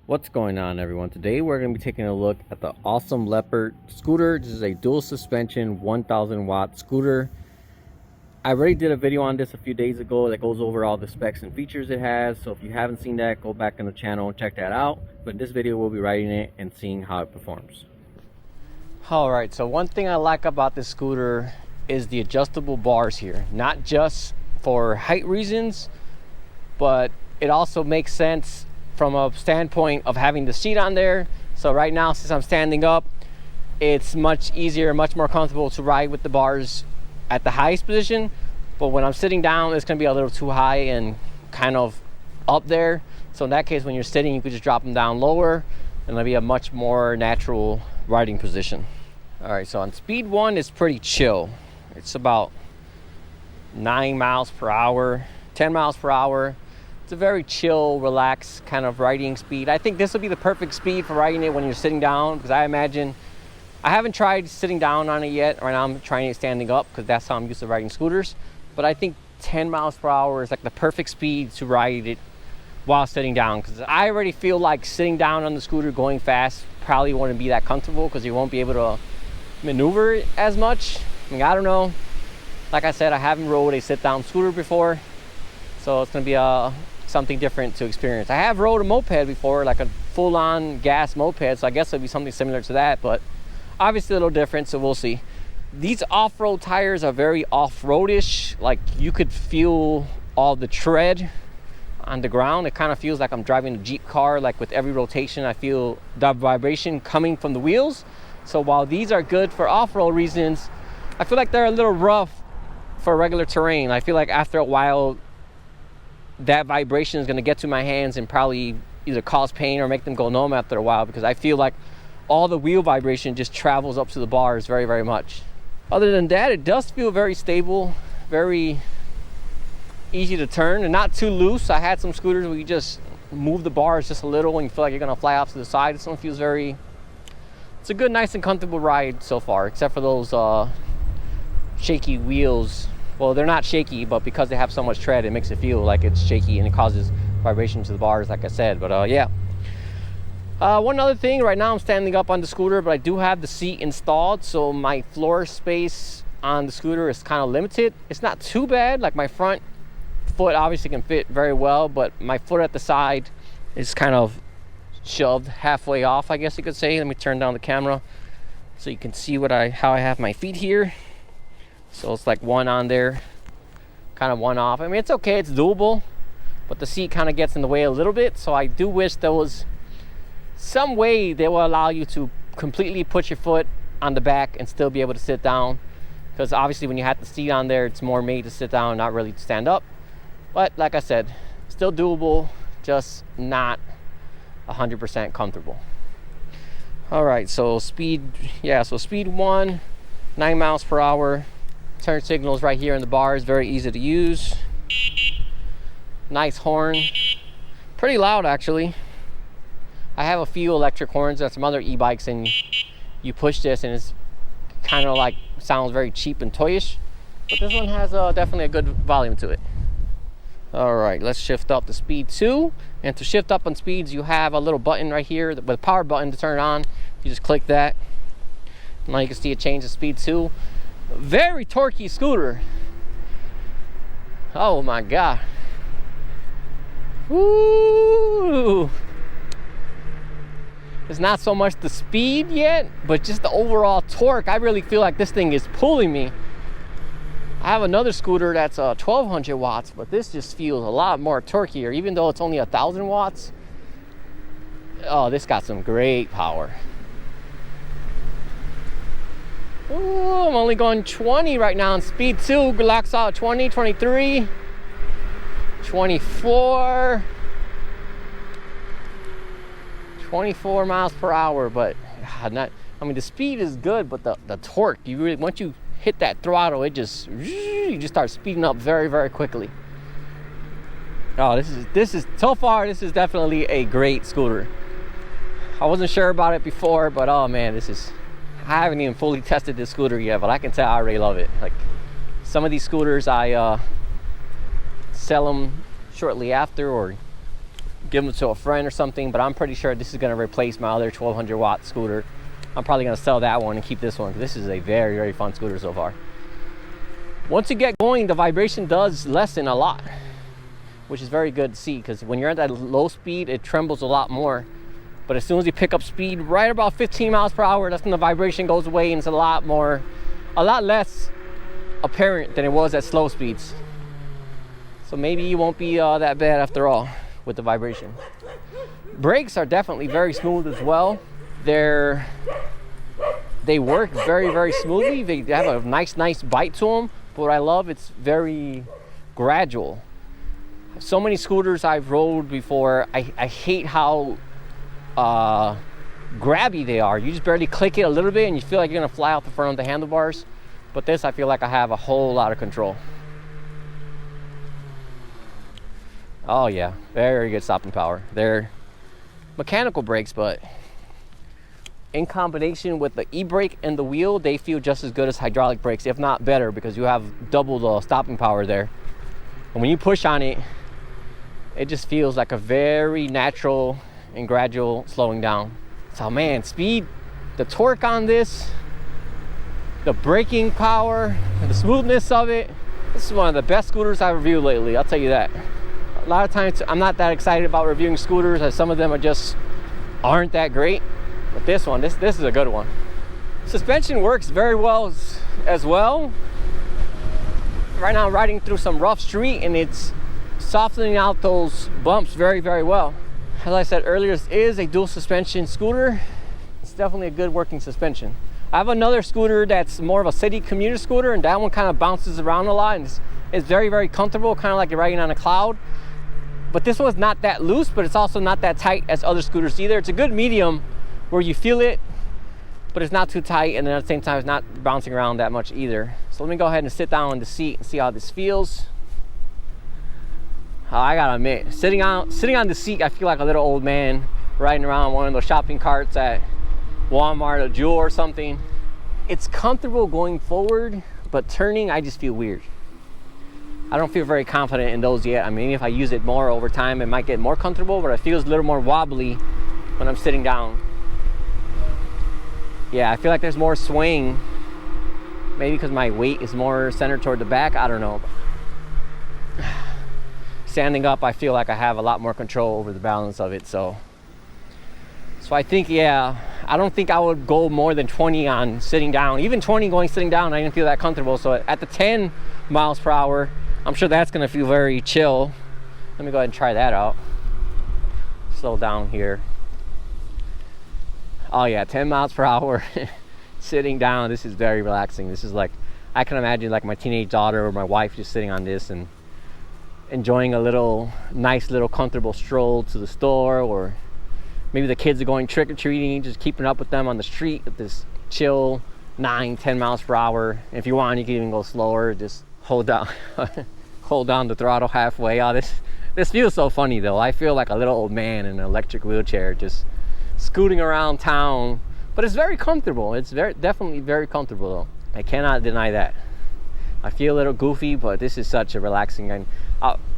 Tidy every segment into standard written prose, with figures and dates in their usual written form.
What's going on, everyone? Today we're going to be taking a look at the Ausom Leopard scooter. This is a dual suspension 1000 watt scooter. I already did a video on this a few days ago that goes over all the specs and features it has, so if you haven't seen that, go back on the channel and check that out. But in this video we'll be riding it and seeing how it performs. Alright, so one thing I like about this scooter is the adjustable bars here. Not just for height reasons, but it also makes sense from a standpoint of having the seat on there. So right now, since I'm standing up, it's much easier, much more comfortable to ride with the bars at the highest position. But when I'm sitting down, it's gonna be a little too high and kind of up there. So in that case, when you're sitting, you could just drop them down lower and it'll be a much more natural riding position. All right, so on speed 1, it's pretty chill. It's about 9 miles per hour, 10 miles per hour. It's a very chill, relaxed kind of riding speed. I think this will be the perfect speed for riding it when you're sitting down, because I imagine, I haven't tried sitting down on it yet. Right now I'm trying it standing up because that's how I'm used to riding scooters. But I think 10 miles per hour is like the perfect speed to ride it while sitting down, because I already feel like sitting down on the scooter going fast probably won't be that comfortable because you won't be able to maneuver it as much. I mean, I don't know. Like I said, I haven't rode a sit-down scooter before, so it's gonna be something different to experience. I have rode a moped before, like a full-on gas moped, so I guess it'll be something similar to that, but obviously a little different, so we'll see. These off-road tires are very off-roadish. Like, you could feel all the tread on the ground. It kind of feels like I'm driving a Jeep car. Like, with every rotation, I feel the vibration coming from the wheels. So while these are good for off-road reasons, I feel like they're a little rough for regular terrain. I feel like after a while, that vibration is going to get to my hands and probably either cause pain or make them go numb after a while, because I feel like all the wheel vibration just travels up to the bars very, very much. Other than that, it does feel very stable, very easy to turn and not too loose. I had some scooters where you just move the bars just a little and you feel like you're going to fly off to the side. This one feels it's a good, nice and comfortable ride so far, except for those shaky wheels. Well, they're not shaky, but because they have so much tread, it makes it feel like it's shaky and it causes vibration to the bars, like I said. But yeah. One other thing, right now I'm standing up on the scooter, but I do have the seat installed, so my floor space on the scooter is kind of limited. It's not too bad. Like, my front foot obviously can fit very well, but my foot at the side is kind of shoved halfway off, I guess you could say. Let me turn down the camera so you can see how I have my feet here. So it's like one on there, kind of one off. I mean, it's okay, it's doable, but the seat kind of gets in the way a little bit. So I do wish there was some way they will allow you to completely put your foot on the back and still be able to sit down, because obviously when you have the seat on there, it's more made to sit down, not really to stand up. But like I said, still doable, just not 100% comfortable. All right, so speed 1, 9 miles per hour. Turn signals right here in the bars, very easy to use. Nice horn, pretty loud actually. I have a few electric horns on some other e-bikes, and you push this and it's kind of like sounds very cheap and toyish, but this one has definitely a good volume to it. All right, let's shift up to speed 2, and to shift up on speeds, you have a little button right here with a power button to turn it on. You just click that. Now you can see it change to speed 2. Very torquey scooter. Oh my god. Woo! It's not so much the speed yet, but just the overall torque. I really feel like this thing is pulling me. I have another scooter that's 1200 watts, but this just feels a lot more torqueier, even though it's only 1000 watts. Oh, this got some great power. Ooh, I'm only going 20 right now on speed 2. Locks out 20, 23, 24 miles per hour. But I mean, the speed is good, but the torque, you really, once you hit that throttle, you just start speeding up very, very quickly. Oh, this is so far, this is definitely a great scooter. I wasn't sure about it before, but oh man, I haven't even fully tested this scooter yet, but I can tell I already love it. Like, some of these scooters, I sell them shortly after, or give them to a friend or something, but I'm pretty sure this is going to replace my other 1200 watt scooter. I'm probably going to sell that one and keep this one, because this is a very, very fun scooter so far. Once you get going, the vibration does lessen a lot, which is very good to see, because when you're at that low speed, it trembles a lot more. But as soon as you pick up speed, right about 15 miles per hour, that's when the vibration goes away, and it's a lot less apparent than it was at slow speeds. So maybe you won't be that bad after all with the vibration. Brakes are definitely very smooth as well. They work very, very smoothly. They have a nice bite to them. But what I love, it's very gradual. So many scooters I've rode before, I hate how grabby they are. You just barely click it a little bit and you feel like you're gonna fly off the front of the handlebars. But this, I feel like I have a whole lot of control. Oh yeah, very good stopping power. They're mechanical brakes, but in combination with the e-brake and the wheel, they feel just as good as hydraulic brakes, if not better, because you have double the stopping power there. And when you push on it, it just feels like a very natural and gradual slowing down. So man, speed, the torque on this, the braking power, and the smoothness of it, this is one of the best scooters I've reviewed lately, I'll tell you that. A lot of times I'm not that excited about reviewing scooters, as some of them aren't that great. But this one, this is a good one. Suspension works very well as well. Right now I'm riding through some rough street and it's softening out those bumps very, very well. As I said earlier, this is a dual suspension scooter. It's definitely a good working suspension. I have another scooter that's more of a city commuter scooter, and that one kind of bounces around a lot, and it's very, very comfortable, kind of like you're riding on a cloud. But this one's not that loose, but it's also not that tight as other scooters either. It's a good medium where you feel it, but it's not too tight, and then at the same time it's not bouncing around that much either. So let me go ahead and sit down in the seat and see how this feels. I gotta admit, sitting on the seat, I feel like a little old man riding around one of those shopping carts at Walmart or Jewel or something. It's comfortable going forward, but turning, I just feel weird. I don't feel very confident in those yet. I mean, if I use it more over time, it might get more comfortable, but it feels a little more wobbly when I'm sitting down. Yeah, I feel like there's more swing, maybe because my weight is more centered toward the back, I don't know. Standing up, I feel like I have a lot more control over the balance of it, so I think, yeah, I don't think I would go more than 20 on sitting down. Even 20 going sitting down, I didn't feel that comfortable. So at the 10 miles per hour, I'm sure that's gonna feel very chill. Let me go ahead and try that out. Slow down here. Oh yeah, 10 miles per hour sitting down, this is very relaxing. This is like, I can imagine like my teenage daughter or my wife just sitting on this and enjoying a nice little comfortable stroll to the store, or maybe the kids are going trick-or-treating, just keeping up with them on the street with this chill 9-10 miles per hour. If you want, you can even go slower, just hold down the throttle halfway. Oh, this feels so funny though. I feel like a little old man in an electric wheelchair just scooting around town, but it's very comfortable. It's definitely very comfortable though. I cannot deny that. I feel a little goofy, but this is such a relaxing. And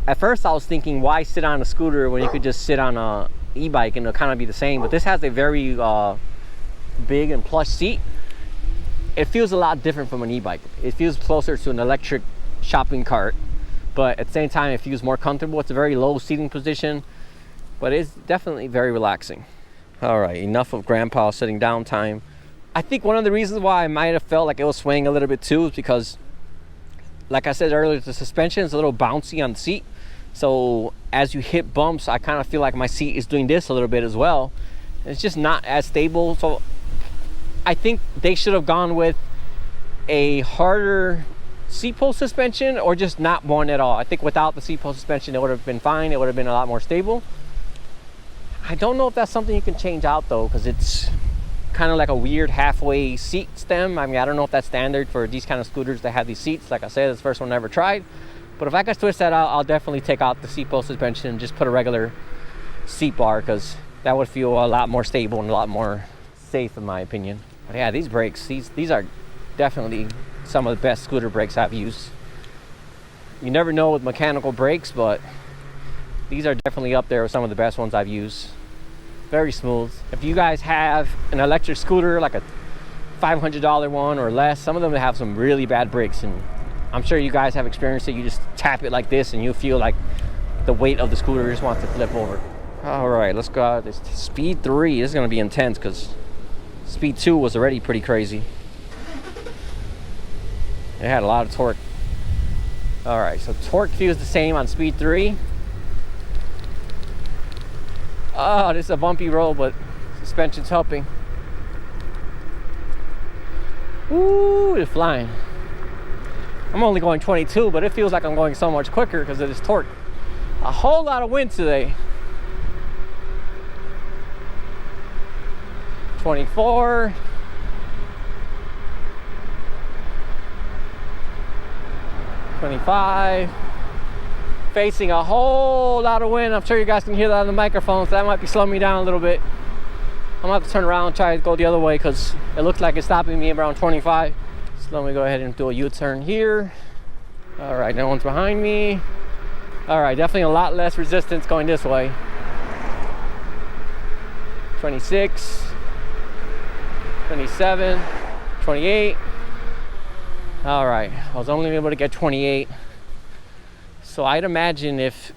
at first I was thinking, why sit on a scooter when you could just sit on a e-bike and it'll kind of be the same? But this has a very big and plush seat. It feels a lot different from an e-bike. It feels closer to an electric shopping cart, but at the same time it feels more comfortable. It's a very low seating position, but it's definitely very relaxing. All right, enough of grandpa sitting down time. I think one of the reasons why I might have felt like it was swaying a little bit too is because, like I said earlier, the suspension is a little bouncy on the seat. So as you hit bumps, I kind of feel like my seat is doing this a little bit as well. It's just not as stable. So I think they should have gone with a harder seat post suspension, or just not one at all. I think without the seat post suspension, it would have been fine. It would have been a lot more stable. I don't know if that's something you can change out though, because it's kind of like a weird halfway seat stem. I mean, I don't know if that's standard for these kind of scooters that have these seats. Like I said, it's the first one I ever tried. But if I could twist that out, I'll definitely take out the seat post suspension and just put a regular seat bar, because that would feel a lot more stable and a lot more safe in my opinion. But yeah, these brakes, these are definitely some of the best scooter brakes I've used. You never know with mechanical brakes, but These are definitely up there with some of the best ones I've used. Very smooth. If you guys have an electric scooter, like a $500 one or less, some of them have some really bad brakes, and I'm sure you guys have experienced it. You just tap it like this and you feel like the weight of the scooter just wants to flip over. All right, let's go out. This speed 3 is going to be intense because speed 2 was already pretty crazy. It had a lot of torque. All right, so torque feels the same on speed 3. Oh, this is a bumpy road, but suspension's helping. Ooh, it's flying. I'm only going 22, but it feels like I'm going so much quicker because of this torque. A whole lot of wind today. 24. 25. Facing a whole lot of wind. I'm sure you guys can hear that on the microphone, so that might be slowing me down a little bit. I'm gonna have to turn around and try to go the other way because it looks like it's stopping me around 25. So let me go ahead and do a U-turn here. All right, no one's behind me. All right, definitely a lot less resistance going this way. 26, 27, 28. All right, I was only able to get 28. So I'd imagine if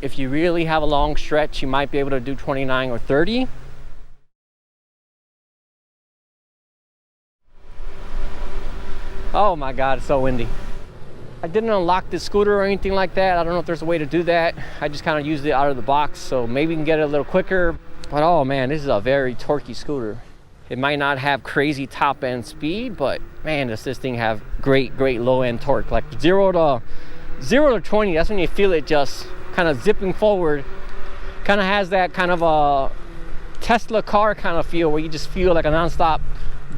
you really have a long stretch, you might be able to do 29 or 30. Oh my God, it's so windy. I didn't unlock this scooter or anything like that. I don't know if there's a way to do that. I just kind of used it out of the box, so maybe you can get it a little quicker. But oh man, this is a very torquey scooter. It might not have crazy top end speed, but man, does this thing have great low end torque. Like 0 to 20, that's when you feel it just kind of zipping forward. Kind of has that kind of a Tesla car kind of feel where you just feel like a non-stop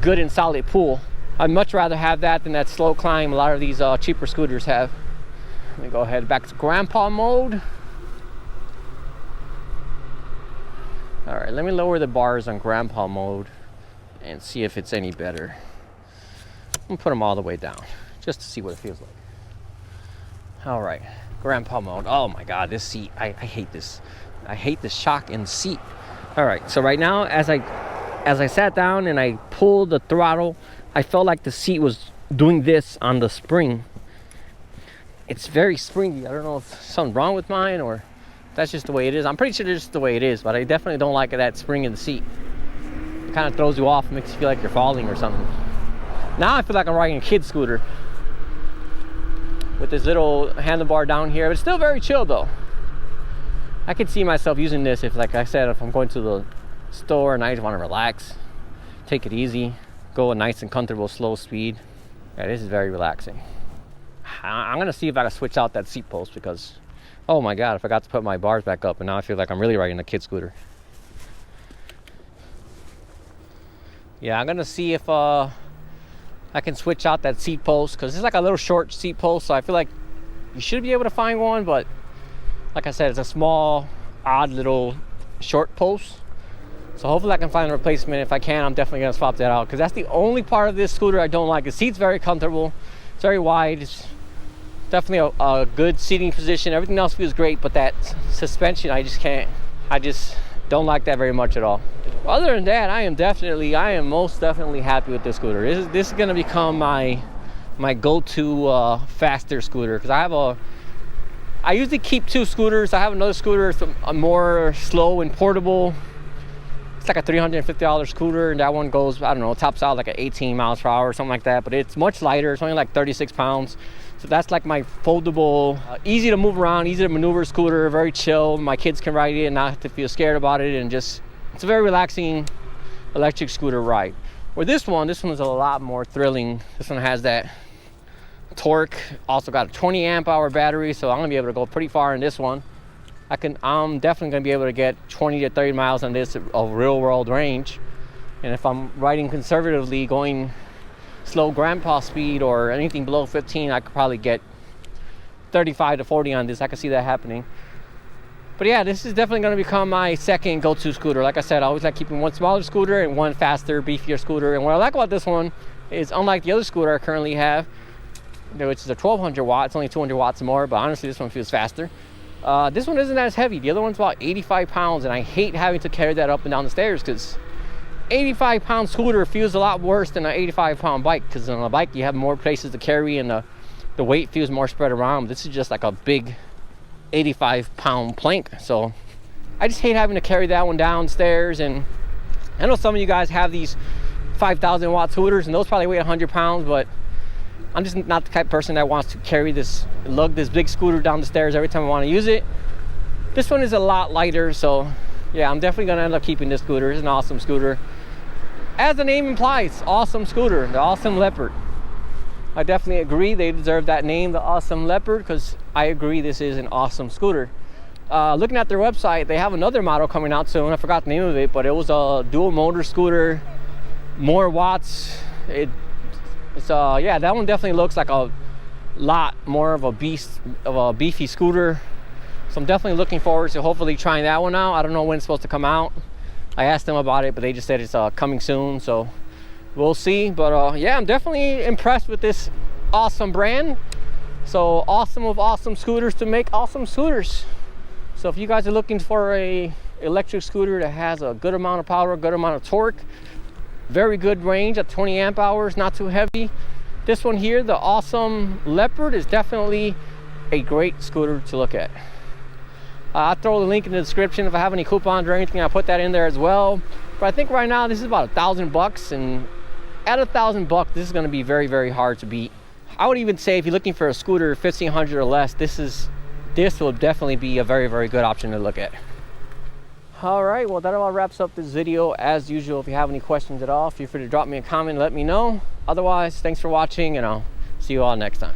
good and solid pull. I'd much rather have that than that slow climb a lot of these cheaper scooters have. Let me go ahead back to grandpa mode. All right, let me lower the bars on grandpa mode and see if it's any better. I'm gonna put them all the way down just to see what it feels like. All right, grandpa mode. Oh my God, this seat, I hate this. I hate the shock in the seat. All right, so right now, as I sat down and I pulled the throttle, I felt like the seat was doing this on the spring. It's very springy. I don't know if something's wrong with mine or that's just the way it is. I'm pretty sure it's just the way it is, but I definitely don't like that spring in the seat. It kind of throws you off, makes you feel like you're falling or something. Now I feel like I'm riding a kid scooter with this little handlebar down here, but it's still very chill though. I could see myself using this if, like I said, if I'm going to the store and I just want to relax, take it easy, go a nice and comfortable slow speed. Yeah, this is very relaxing. I'm gonna see if I can switch out that seat post because, oh my God, I forgot to put my bars back up and now I feel like I'm really riding a kid scooter. Yeah, I'm gonna see if I can switch out that seat post because it's like a little short seat post, so I feel like you should be able to find one, but like I said, it's a small, odd little short post. So hopefully I can find a replacement. If I can, I'm definitely gonna swap that out because that's the only part of this scooter I don't like. The seat's very comfortable, it's very wide, it's definitely a good seating position. Everything else feels great, but that suspension, I just don't like that very much at all. Other than that, I am most definitely happy with this scooter. This is gonna become my go-to faster scooter because I usually keep 2 scooters. I have another scooter, it's a more slow and portable. It's like a $350 scooter, and that one goes, I don't know, tops out like at 18 miles per hour or something like that, but it's much lighter. It's only like 36 pounds. So that's like my foldable, easy to move around, easy to maneuver scooter, very chill. My kids can ride it and not have to feel scared about it, and just, it's a very relaxing electric scooter ride. Where this one is a lot more thrilling. This one has that torque, also got a 20 amp hour battery, so I'm gonna be able to go pretty far in this one. I'm definitely gonna be able to get 20 to 30 miles on this of real world range. And if I'm riding conservatively, going slow grandpa speed or anything below 15, I could probably get 35 to 40 on this. I can see that happening. But yeah, this is definitely gonna become my second go-to scooter. Like I said, I always like keeping one smaller scooter and one faster, beefier scooter. And what I like about this one is, unlike the other scooter I currently have, which is a 1200 watt, it's only 200 watts more, but honestly this one feels faster. This one isn't as heavy. The other one's about 85 pounds, and I hate having to carry that up and down the stairs because 85-pound scooter feels a lot worse than an 85-pound bike, because on a bike you have more places to carry and the weight feels more spread around. This is just like a big 85-pound plank, so I just hate having to carry that one downstairs. And I know some of you guys have these 5,000 watt scooters, and those probably weigh 100 pounds, but I'm just not the type of person that wants to carry lug this big scooter down the stairs every time I want to use it. This one is a lot lighter, so yeah, I'm definitely going to end up keeping this scooter. It's an awesome scooter. As the name implies, awesome scooter, the Ausom Leopard. I definitely agree they deserve that name, the Ausom Leopard, because I agree this is an awesome scooter. Looking at their website, they have another model coming out soon. I forgot the name of it, but it was a dual motor scooter, more watts. Yeah, that one definitely looks like a lot more of a beefy scooter. So I'm definitely looking forward to hopefully trying that one out. I don't know when it's supposed to come out. I asked them about it, but they just said it's coming soon, so we'll see. But yeah, I'm definitely impressed with this awesome brand. So awesome of awesome scooters to make awesome scooters. So if you guys are looking for a electric scooter that has a good amount of power, good amount of torque, very good range at 20 amp hours, not too heavy, this one here, the Ausom Leopard, is definitely a great scooter to look at. I'll throw the link in the description. If I have any coupons or anything, I'll put that in there as well. But I think right now this is about $1,000, and at $1,000 this is going to be very, very hard to beat. I would even say if you're looking for a scooter $1,500 or less, this will definitely be a very, very good option to look at. All right, well, that about wraps up this video. As usual, if you have any questions at all, feel free to drop me a comment and let me know. Otherwise, thanks for watching, and I'll see you all next time.